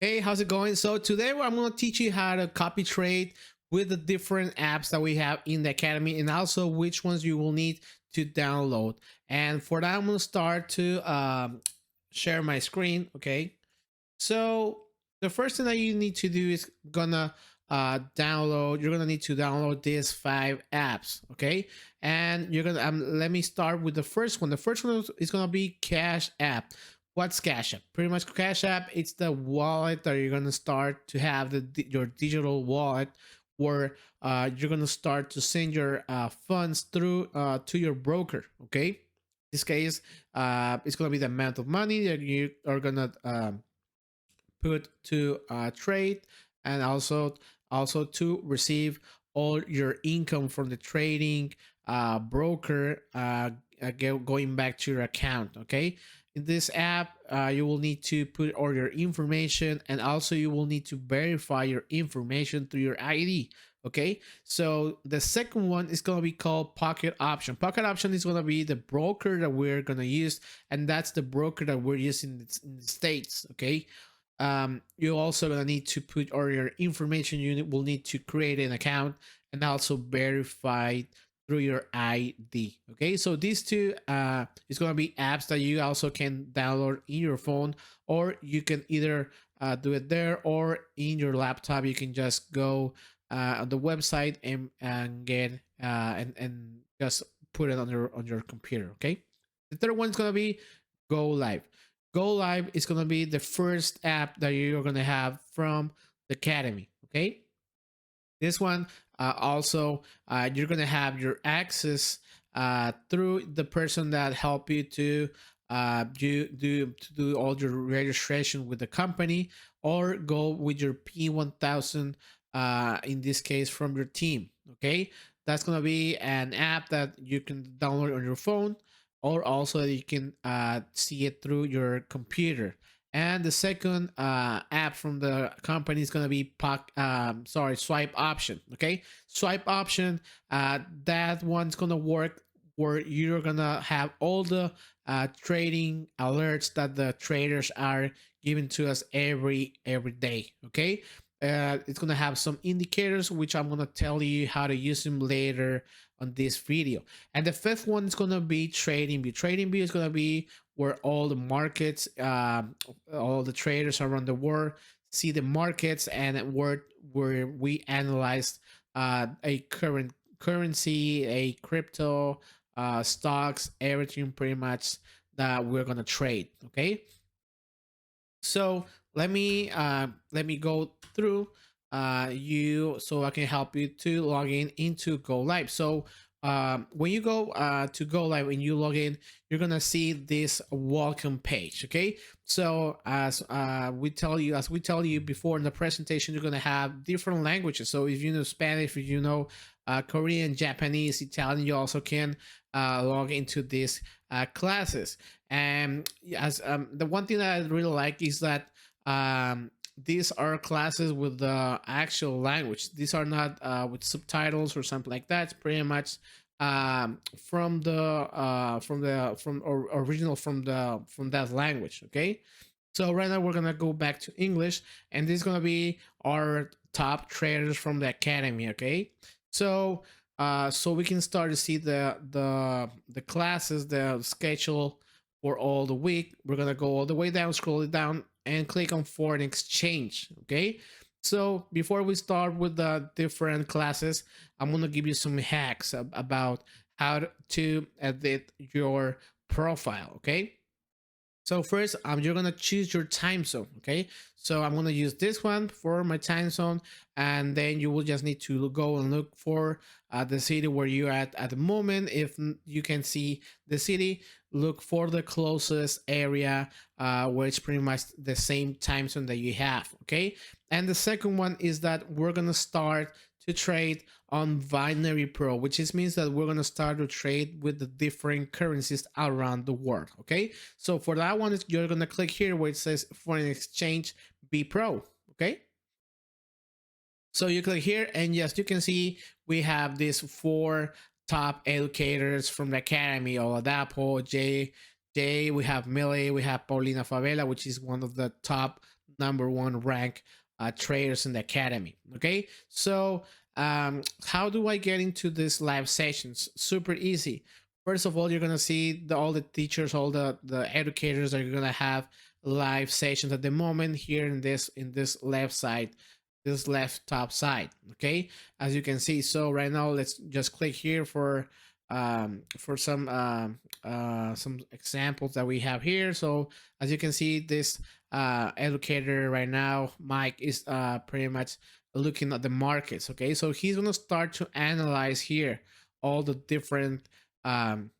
Hey, how's it going? So today I'm going to teach you how to copy trade with the different apps that we have in the Academy, and also which ones you will need to download. And for that, I'm going to start to share my screen. Okay. So the first thing that you need to do is gonna download. You're gonna need to download these 5 apps. Okay. And you're gonna let me start with the first one. The first one is gonna be Cash App. What's Cash App? Pretty much Cash App, it's the wallet that you're gonna start to have your digital wallet where you're gonna start to send your funds through to your broker. Okay. In this case, it's gonna be the amount of money that you are gonna put to trade, and also to receive all your income from the trading broker going back to your account. Okay, in this app you will need to put all your information, and also you will need to verify your information through your ID. Okay, so the second one is going to be called Pocket Option. Pocket Option is going to be the broker that we're going to use, and that's the broker that we're using in the States. Okay, you're also gonna need to put all your information. You will need to create an account and also verify through your ID. Okay, so these two is gonna be apps that you also can download in your phone, or you can either do it there, or in your laptop you can just go on the website and get and just put it on your computer. Okay, the third one is gonna be Go Live. Go Live is going to be the first app that you're going to have from the Academy. Okay, this one also you're going to have your access through the person that help you to do all your registration with the company, or go with your P1000 in this case from your team. Okay, that's going to be an app that you can download on your phone, or also you can see it through your computer. And the second app from the company is going to be Swipe Option. Okay, Swipe Option, that one's going to work where you're going to have all the trading alerts that the traders are giving to us every day. Okay, it's going to have some indicators which I'm going to tell you how to use them later on this video. And the fifth one is going to be TradingView. TradingView is going to be where all the markets, all the traders around the world see the markets, and where we analyze a current currency, a crypto, stocks, everything pretty much that we're gonna trade. Okay, so let me go through you so I can help you to log in into Go Live. So when you go to Go Live and you log in, you're gonna see this welcome page. Okay, so as we tell you before in the presentation, you're gonna have different languages. So if you know Spanish, if you know Korean, Japanese, Italian, you also can log into these classes. And as the one thing that I really like is that these are classes with the actual language. These are not with subtitles or something like that. It's pretty much from original from that language. Okay, so right now we're gonna go back to English, and this is gonna be our top traders from the Academy. Okay, so so we can start to see the classes, the schedule for all the week. We're gonna go all the way down, scroll it down, and click on foreign exchange. Okay, so before we start with the different classes, I'm gonna give you some hacks about how to edit your profile. Okay, so first, you're gonna choose your time zone. Okay, so I'm gonna use this one for my time zone, and then you will just need to go and look for the city where you're at the moment. If you can see the city, look for the closest area where it's pretty much the same time zone that you have. Okay, and the second one is that we're gonna start to trade on Binary Pro, which means that we're gonna start to trade with the different currencies around the world. Okay, so for that one, you're gonna click here where it says foreign exchange B Pro. Okay, so you click here, and yes, you can see we have these 4 top educators from the Academy: Oladapo, Jay, we have Millie, we have Paulina Favela, which is one of the top number 1 rank traders in the academy. Okay, so how do I get into these live sessions? Super easy. First of all, you're gonna see all the teachers, all the educators are gonna have live sessions at the moment here in this left side, this left top side. Okay, as you can see. So right now, let's just click here for some examples that we have here. So as you can see, this educator right now, Mike, is pretty much looking at the markets. Okay, so he's gonna start to analyze here all the different um,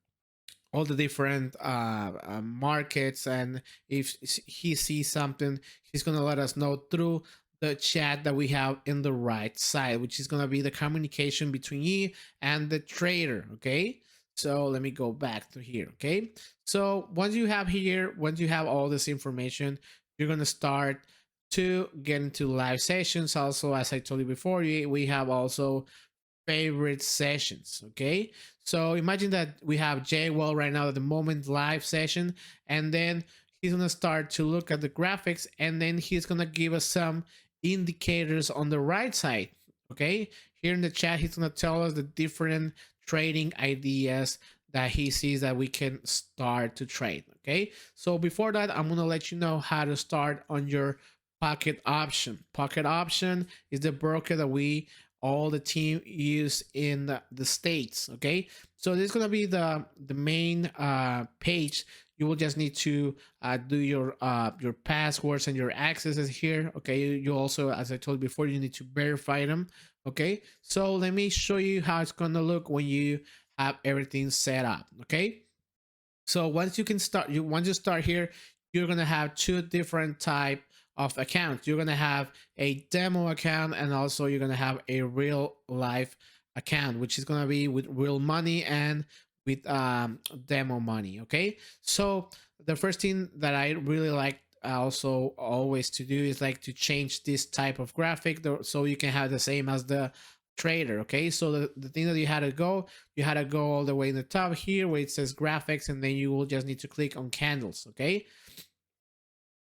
markets, and if he sees something, he's gonna let us know through the chat that we have in the right side, which is gonna be the communication between you and the trader. Okay, so let me go back to here. Okay, so once you have all this information, you're gonna start to get into live sessions. Also, as I told you before, we have also favorite sessions. Okay, so imagine that we have Jay Well right now at the moment live session, and then he's gonna start to look at the graphics, and then he's gonna give us some indicators on the right side. Okay, here in the chat, he's gonna tell us the different trading ideas that he sees that we can start to trade. Okay, so before that, I'm gonna let you know how to start on your pocket option. Pocket option is the broker that we all the team use in the states. Okay, so this is gonna be the main page. You will just need to do your passwords and your accesses here. Okay, you also, as I told you before, you need to verify them. Okay, so let me show you how it's gonna look when you have everything set up. Okay, so once you start here, you're gonna have two different type of accounts. You're gonna have a demo account, and also you're gonna have a real life account, which is gonna be with real money and with demo money. Okay, so the first thing that I really like also always to do is like to change this type of graphic so you can have the same as the trader. Okay, so the thing that you had to go all the way in the top here where it says graphics, and then you will just need to click on candles. Okay,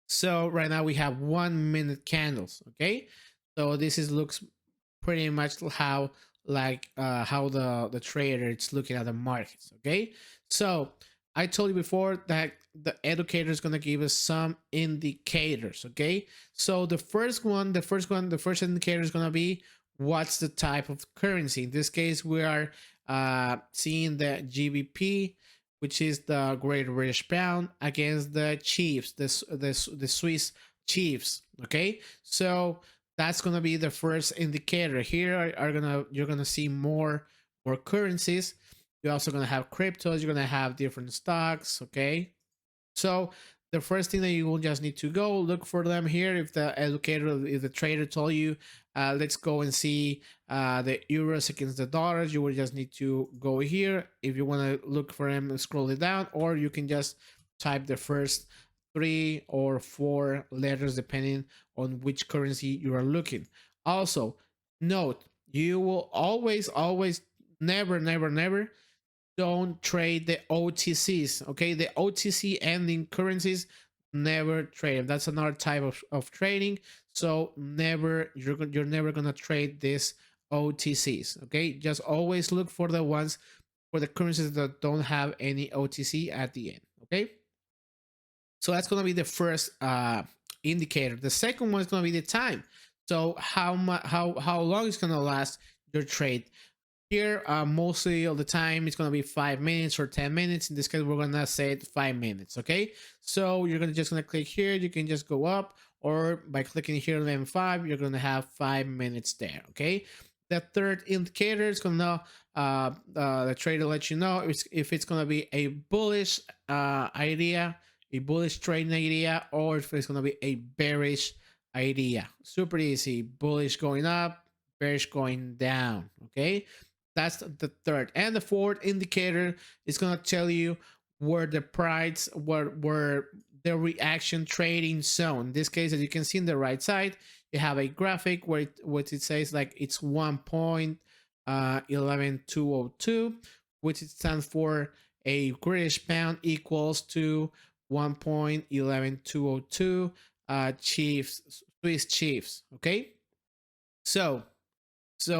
so right now we have 1 minute candles. Okay, so this is looks pretty much how the trader is looking at the markets. Okay, so I told you before that the educator is going to give us some indicators. Okay, so the first indicator is going to be what's the type of currency. In this case, we are seeing the GBP, which is the Great British Pound, against the Chiefs, the Swiss Chiefs. Okay, so that's gonna be the first indicator. Here you're gonna see more currencies. You're also gonna have cryptos. You're gonna have different stocks. Okay, so the first thing that you will just need to go look for them here. If the educator, if the trader told you, let's go and see the euros against the dollars, you will just need to go here. If you want to look for them, scroll it down, or you can just type the first 3 or 4 letters depending on which currency you are looking. Also, note, you will always, never don't trade the OTCs. Okay, the OTC ending currencies, never trade them. That's another type of trading. So you're never gonna trade this OTCs. Okay, just always look for the ones for the currencies that don't have any OTC at the end. Okay, so that's gonna be the first indicator. The second one is gonna be the time. So how long it's gonna last your trade. Here, mostly all the time, it's gonna be 5 minutes or 10 minutes. In this case, we're gonna set 5 minutes. Okay, so you're gonna click here. You can just go up, or by clicking here on M5, you're gonna have 5 minutes there. Okay, the third indicator is gonna the trader let you know if it's gonna be a bullish idea, a bullish trading idea, or if it's gonna be a bearish idea. Super easy. Bullish going up, bearish going down. Okay, that's the third. And the fourth indicator is going to tell you where the price, where the reaction trading zone. In this case, as you can see in the right side, you have a graphic where it says like it's 1.11202, which it stands for a British pound equals to 1.11202 chiefs, Swiss chiefs. Okay, so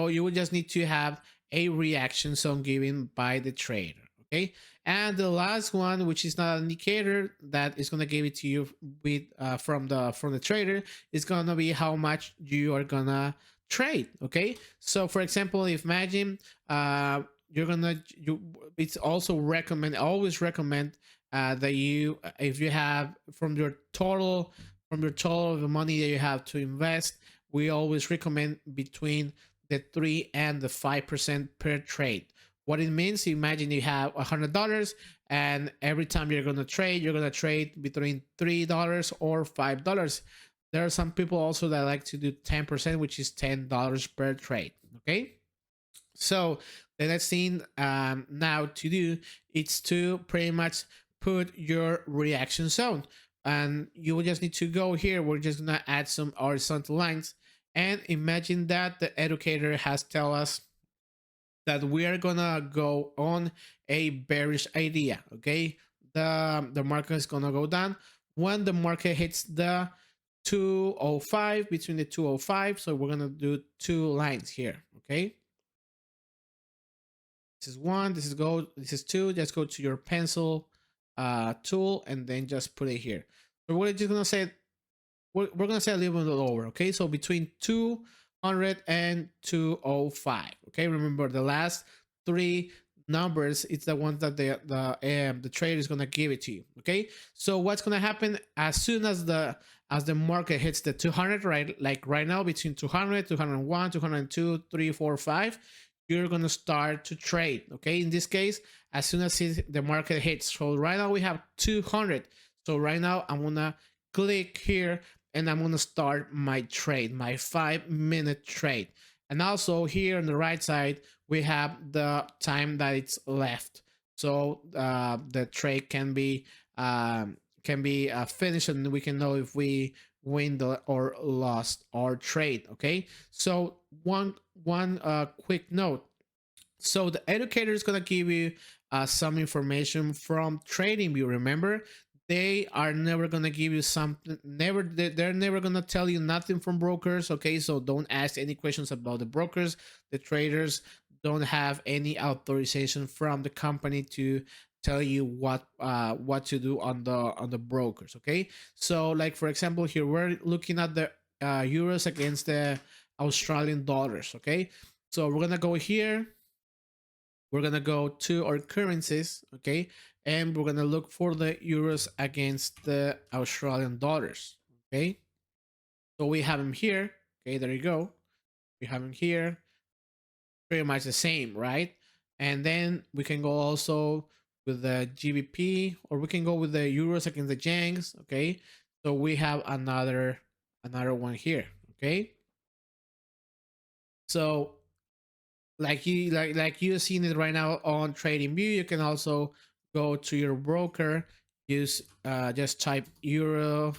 you would just need to have a reaction zone given by the trader. Okay, and the last one, which is not an indicator that is gonna give it to you with from the trader, is gonna be how much you are gonna trade. Okay, so for example, if imagine you're gonna you it's also recommend always recommend that you if you have from your total of the money that you have to invest, we always recommend between the 3 and the 5% per trade. What it means, imagine you have $100 and every time you're going to trade between $3 or $5. There are some people also that like to do 10%, which is $10 per trade. Okay. So the next thing now to do is to pretty much put your reaction zone, and you will just need to go here. We're just gonna add some horizontal lines, and imagine that the educator has tell us that we are gonna go on a bearish idea. Okay, the market is gonna go down when the market hits the 205, between the 205. So we're gonna do two lines here. Okay, this is one, this is go, this is two. Just go to your pencil tool and then just put it here. So we're just gonna say we're gonna say a little bit lower. Okay, so between 200 and 205. Okay, remember the last three numbers, it's the ones that the trader is gonna give it to you. Okay, so what's gonna happen as soon as the market hits the 200, right? Like right now, between 200, 201, 202, 3, 4, 5, you're gonna start to trade. Okay, in this case, as soon as the market hits. So right now we have 200. So right now I'm gonna click here and I'm gonna start my trade, my 5-minute trade. And also here on the right side, we have the time that it's left. So the trade can be finished, and we can know if we win or lost our trade. Okay. So one quick note. So the educator is gonna give you some information from TradingView. Remember, they are never gonna give you something. They're never gonna tell you nothing from brokers. Okay, so don't ask any questions about the brokers. The traders don't have any authorization from the company to tell you what to do on the brokers. Okay, so like for example, here we're looking at the euros against the Australian dollars. Okay, so we're gonna go here, we're gonna go to our currencies. Okay, and we're gonna look for the euros against the Australian dollars. Okay, so we have them here. Okay, there you go, we have them here, pretty much the same, right? And then we can go also with the GBP, or we can go with the euros against the yangs. Okay, so we have another one here. Okay, so like you're seeing it right now on TradingView, you can also go to your broker, use just type euro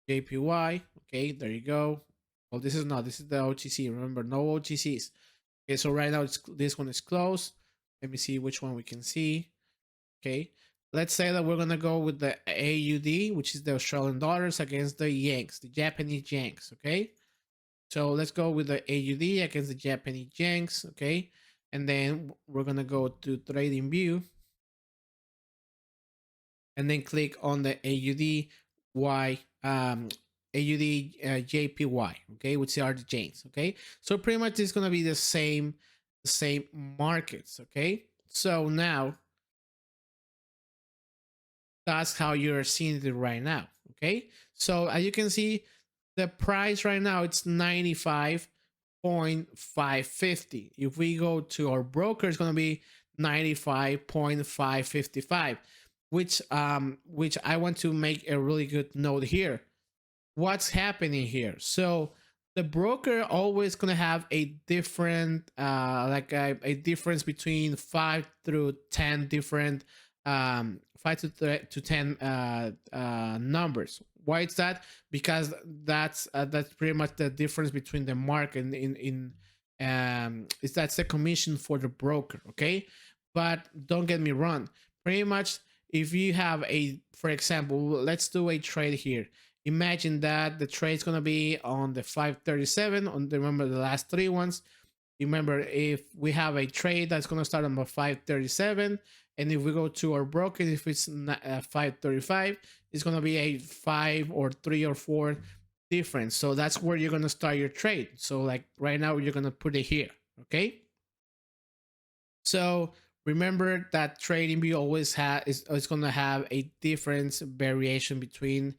JPY. Okay, there you go. Well, this is the OTC. Remember, no OTCs. Okay, so right now this one is closed. Let me see which one we can see. Okay, let's say that we're gonna go with the AUD, which is the Australian dollars, against the yanks, the Japanese yanks. Okay, so let's go with the AUD against the Japanese yanks. Okay, and then we're gonna go to TradingView and then click on the AUD JPY. Okay, which are the chains. Okay, so pretty much it's gonna be the same markets. Okay, so now that's how you're seeing it right now. Okay, so as you can see, the price right now it's 95.550. If we go to our broker, it's going to be 95.555, which I want to make a really good note here. What's happening here? So the broker always going to have a different like a difference between 5 through 10 different 5 to 10 numbers. Why is that? Because that's pretty much the difference between the market in is that's the commission for the broker. Okay, but don't get me wrong, pretty much if you have a, for example, let's do a trade here. Imagine that the trade is going to be on the 537 on the, remember the last three ones. Remember, if we have a trade that's going to start on the 537, and if we go to our broker, if it's 535, it's going to be a 5 or 3 or 4 difference. So that's where you're going to start your trade. So like right now, you're going to put it here. Okay. So remember that trading view always is going to have a difference variation between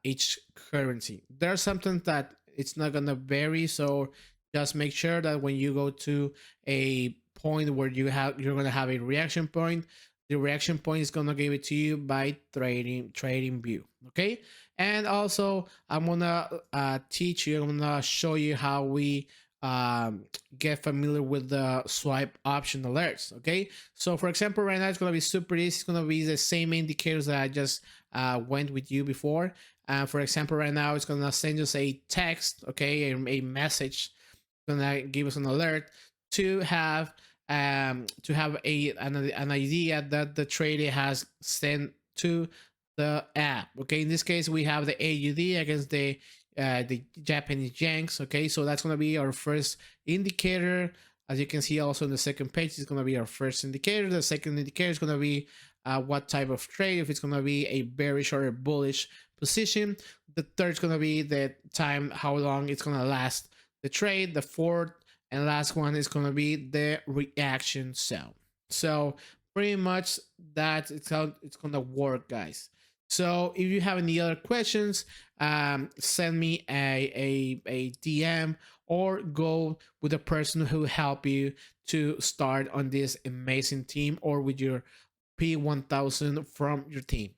each currency. There's something that it's not going to vary, so just make sure that when you go to a point where you're going to have a reaction point, the reaction point is going to give it to you by trading view. Okay. And also I'm going to teach you, I'm going to show you how we get familiar with the swipe option alerts. Okay, so for example, right now it's gonna be super easy. It's gonna be the same indicators that I just went with you before. For example, right now it's gonna send us a text, okay, a message, gonna give us an alert to have an idea that the trader has sent to the app. Okay, in this case we have the AUD against the Japanese yanks. Okay, so that's going to be our first indicator. As you can see also on the second page, it's going to be our first indicator. The second indicator is going to be what type of trade, if it's going to be a bearish or a bullish position. The third is going to be the time, how long it's going to last the trade. The fourth and last one is going to be the reaction sell. So pretty much that it's how it's going to work, guys. So if you have any other questions, send me a DM or go with a person who help you to start on this amazing team or with your P1000 from your team.